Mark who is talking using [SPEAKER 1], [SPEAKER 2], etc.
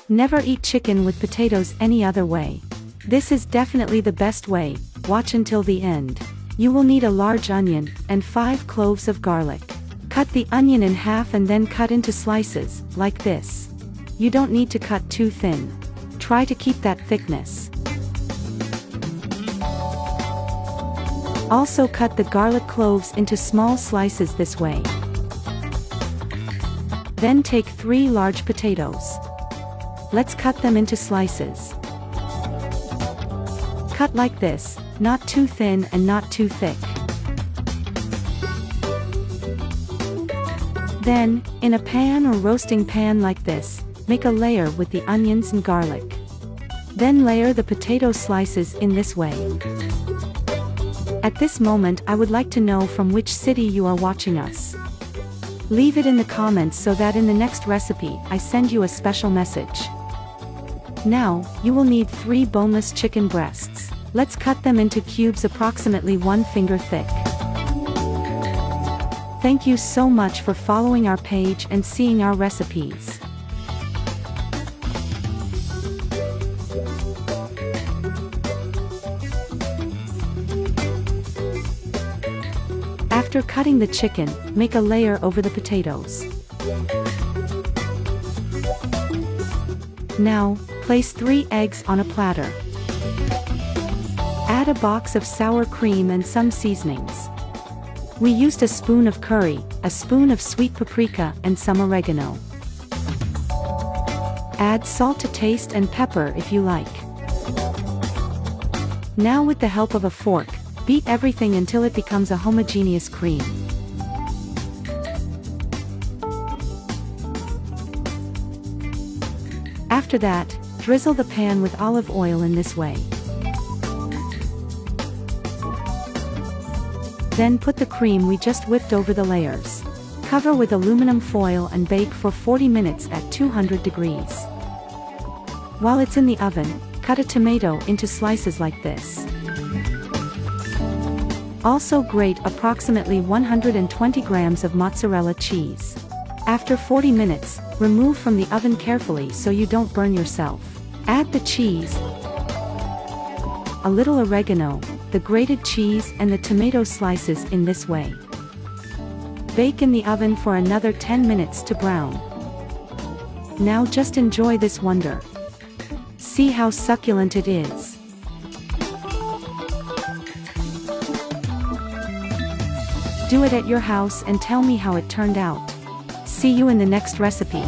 [SPEAKER 1] Never eat chicken with potatoes any other way. This is definitely the best way. Watch until the end. You will need a large onion, and 5 cloves of garlic. Cut the onion in half and then cut into slices, like this. You don't need to cut too thin. Try to keep that thickness. Also cut the garlic cloves into small slices this way. Then take 3 large potatoes. Let's cut them into slices. Cut like this, not too thin and not too thick. Then, in a pan or roasting pan like this, make a layer with the onions and garlic. Then layer the potato slices in this way. At this moment I would like to know from which city you are watching us. Leave it in the comments so that in the next recipe I send you a special message. Now, you will need 3 boneless chicken breasts. Let's cut them into cubes approximately 1 finger thick. Thank you so much for following our page and seeing our recipes. After cutting the chicken, make a layer over the potatoes. Now, place 3 eggs on a platter. Add a box of sour cream and some seasonings. We used a spoon of curry, a spoon of sweet paprika and some oregano. Add salt to taste and pepper if you like. Now with the help of a fork, beat everything until it becomes a homogeneous cream. After that, drizzle the pan with olive oil in this way. Then put the cream we just whipped over the layers. Cover with aluminum foil and bake for 40 minutes at 200 degrees. While it's in the oven, cut a tomato into slices like this. Also grate approximately 120 grams of mozzarella cheese. After 40 minutes, remove from the oven carefully so you don't burn yourself. Add the cheese, a little oregano, the grated cheese and the tomato slices in this way. Bake in the oven for another 10 minutes to brown. Now just enjoy this wonder. See how succulent it is. Do it at your house and tell me how it turned out. See you in the next recipe.